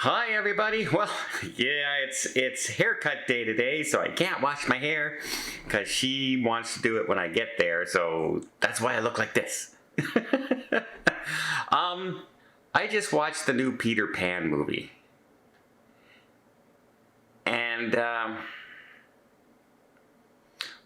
Hi everybody. Well, yeah, it's haircut day today, so I can't wash my hair because she wants to do it when I get there, so that's why I look like this. I just watched the new Peter Pan movie. And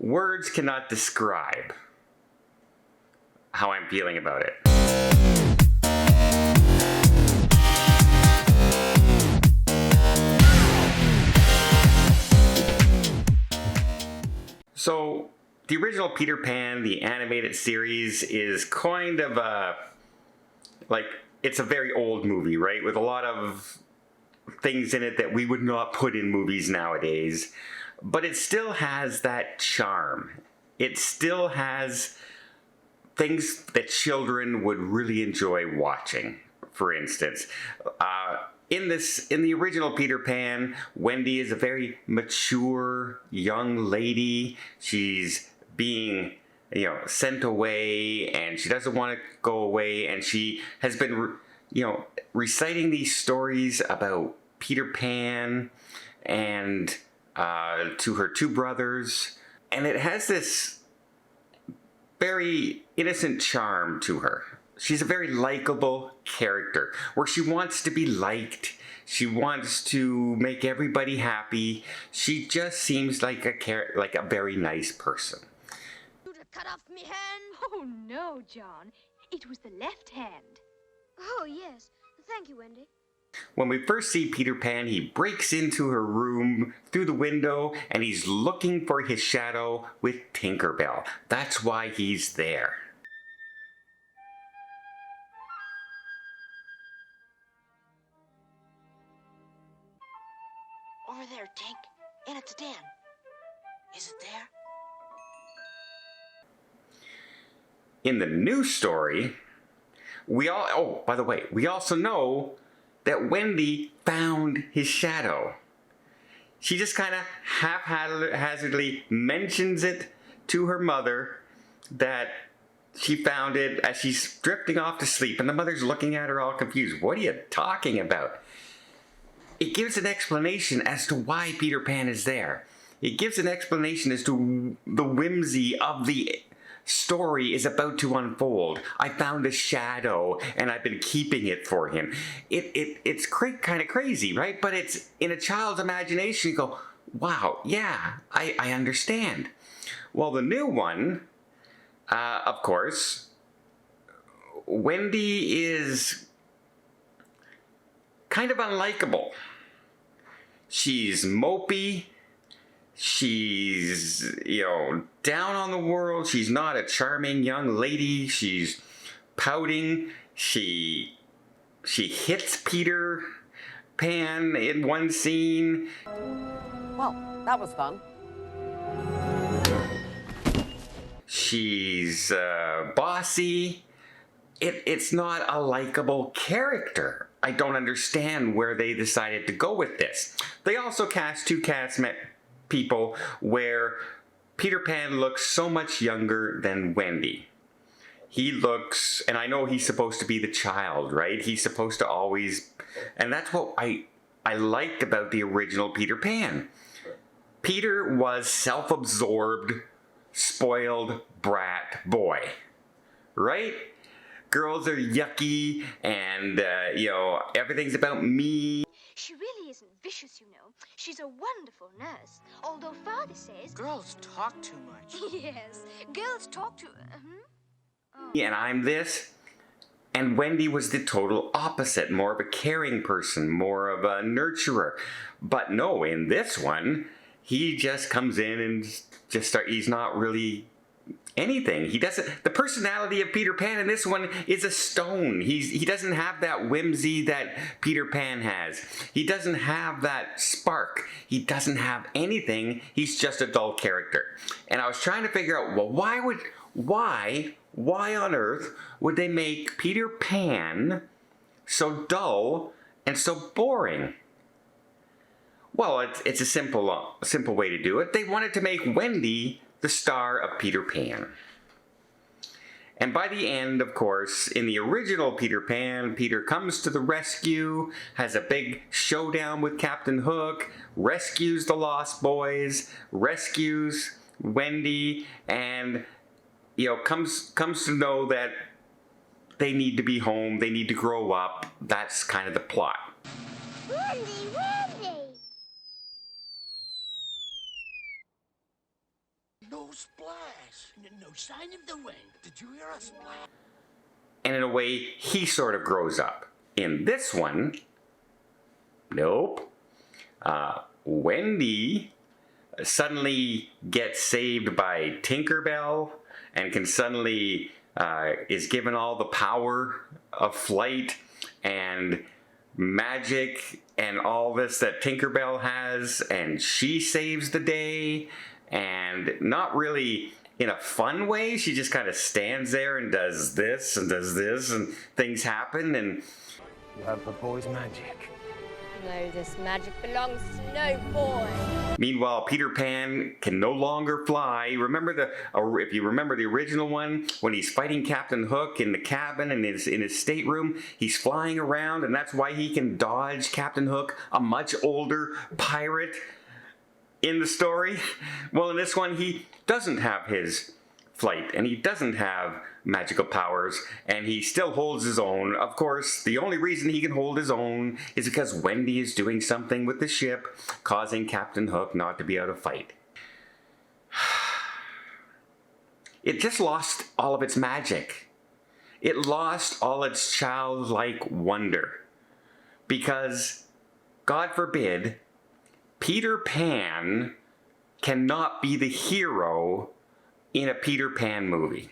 words cannot describe how I'm feeling about it. So, the original Peter Pan, the animated series, is kind of it's a very old movie, right? With a lot of things in it that we would not put in movies nowadays. But it still has that charm. It still has things that children would really enjoy watching, for instance. In the original Peter Pan, Wendy is a very mature young lady. She's being, sent away, and she doesn't want to go away, and she has been, reciting these stories about Peter Pan and to her two brothers, and it has this very innocent charm to her. She's a very likable character where she wants to be liked. She wants to make everybody happy. She just seems like a very nice person. You cut off me hand? Oh, no, John. It was the left hand. Oh, yes. Thank you, Wendy. When we first see Peter Pan, he breaks into her room through the window and he's looking for his shadow with Tinkerbell. That's why he's there. Over there, Tink. In its den. Is it there? In the new story, we also know that Wendy found his shadow. She just kind of haphazardly mentions it to her mother that she found it as she's drifting off to sleep, and the mother's looking at her all confused. What are you talking about? It gives an explanation as to why Peter Pan is there. It gives an explanation as to the whimsy of the story is about to unfold. I found a shadow and I've been keeping it for him. It's kind of crazy, right? But it's in a child's imagination. You go, wow, yeah, I understand. Well, the new one, of course, Wendy is kind of unlikable. She's mopey. She's, down on the world. She's not a charming young lady. She's pouting. She hits Peter Pan in one scene. Well, that was fun. She's bossy. It's not a likable character. I don't understand where they decided to go with this. They also cast two people where Peter Pan looks so much younger than Wendy. He looks, and I know he's supposed to be the child, right? He's supposed to always, and that's what I liked about the original Peter Pan. Peter was self-absorbed, spoiled brat boy, right? Girls are yucky, and, everything's about me. She really isn't vicious, She's a wonderful nurse. Although Father says... Girls talk too much. Yes, girls talk too... And I'm this. And Wendy was the total opposite. More of a caring person, more of a nurturer. But no, in this one, he just comes in and he's not really anything. The personality of Peter Pan in this one is a stone. He doesn't have that whimsy that Peter Pan has. He doesn't have that spark. He doesn't have anything. He's just a dull character. And I was trying to figure out, well, why on earth would they make Peter Pan so dull and so boring? Well, it's a simple way to do it. They wanted to make Wendy the star of Peter Pan. And by the end, of course, in the original Peter Pan, Peter comes to the rescue, has a big showdown with Captain Hook, rescues the Lost Boys, rescues Wendy, and comes to know that they need to be home, they need to grow up. That's kind of the plot. Wendy, Wendy! No splash. No sign of the wind. Did you hear a splash? And in a way, he sort of grows up. In this one, nope. Wendy suddenly gets saved by Tinkerbell and can suddenly is given all the power of flight and magic and all this that Tinkerbell has, and she saves the day, and not really in a fun way. She just kind of stands there and does this and things happen, and You have the boy's magic. No, this magic belongs to no boy. meanwhile, Peter Pan can no longer fly. If you remember the original one, when he's fighting Captain Hook in the cabin and in his stateroom, he's flying around, and that's why he can dodge Captain Hook, a much older pirate in the story. Well, in this one, he doesn't have his flight, and he doesn't have magical powers, and he still holds his own. Of course, the only reason he can hold his own is because Wendy is doing something with the ship, causing Captain Hook not to be able to fight. It just lost all of its magic. It lost all its childlike wonder. Because, God forbid, Peter Pan cannot be the hero in a Peter Pan movie.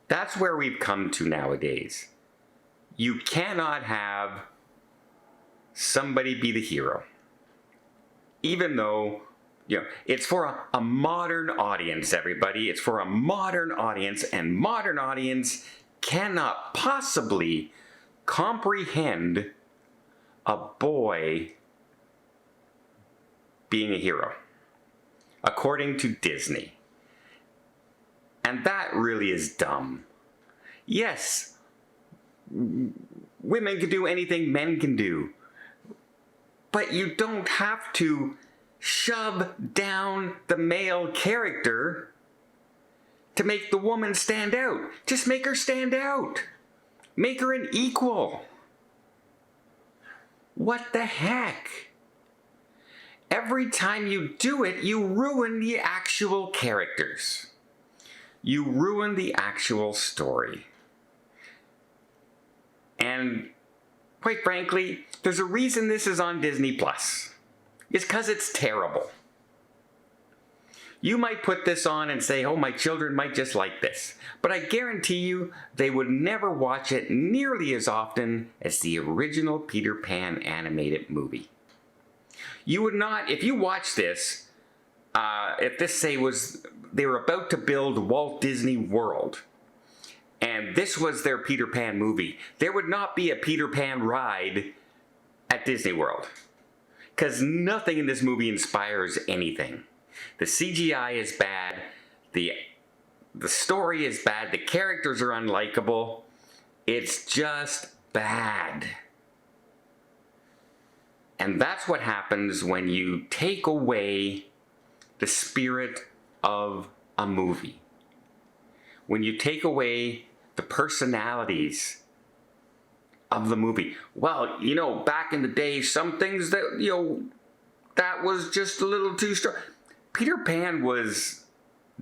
That's where we've come to nowadays. You cannot have somebody be the hero. Even though, it's for a modern audience, everybody. It's for a modern audience, and modern audience cannot possibly comprehend a boy being a hero, according to Disney. And that really is dumb. Yes, women can do anything men can do, but you don't have to shove down the male character to make the woman stand out. Just make her stand out. Make her an equal. What the heck? Every time you do it, you ruin the actual characters. You ruin the actual story. And quite frankly, there's a reason this is on Disney Plus. It's because it's terrible. You might put this on and say, oh, my children might just like this. But I guarantee you, they would never watch it nearly as often as the original Peter Pan animated movie. You would not, if you watch this, if this they were about to build Walt Disney World, and this was their Peter Pan movie, there would not be a Peter Pan ride at Disney World. Because nothing in this movie inspires anything. The CGI is bad, the story is bad, the characters are unlikable. It's just bad. And that's what happens when you take away the spirit of a movie. When you take away the personalities of the movie. Well, back in the day, some things that, that was just a little too strong. Peter Pan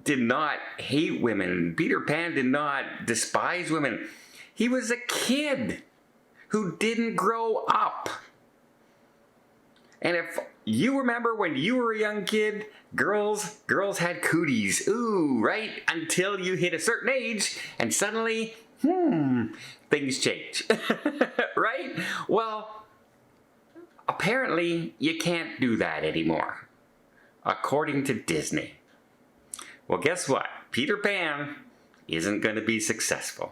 did not hate women. Peter Pan did not despise women. He was a kid who didn't grow up. And if you remember when you were a young kid, girls had cooties. Ooh, right? Until you hit a certain age, and suddenly, things change. Right? Well, apparently you can't do that anymore, according to Disney. Well, guess what? Peter Pan isn't going to be successful.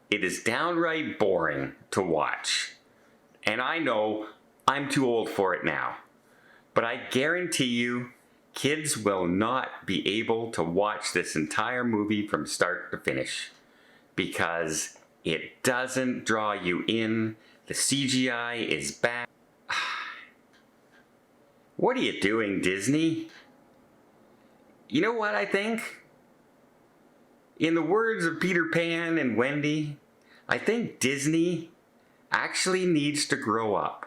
It is downright boring to watch. And I know I'm too old for it now. But I guarantee you, kids will not be able to watch this entire movie from start to finish because it doesn't draw you in. The CGI is bad. What are you doing, Disney? You know what I think? In the words of Peter Pan and Wendy, I think Disney actually needs to grow up.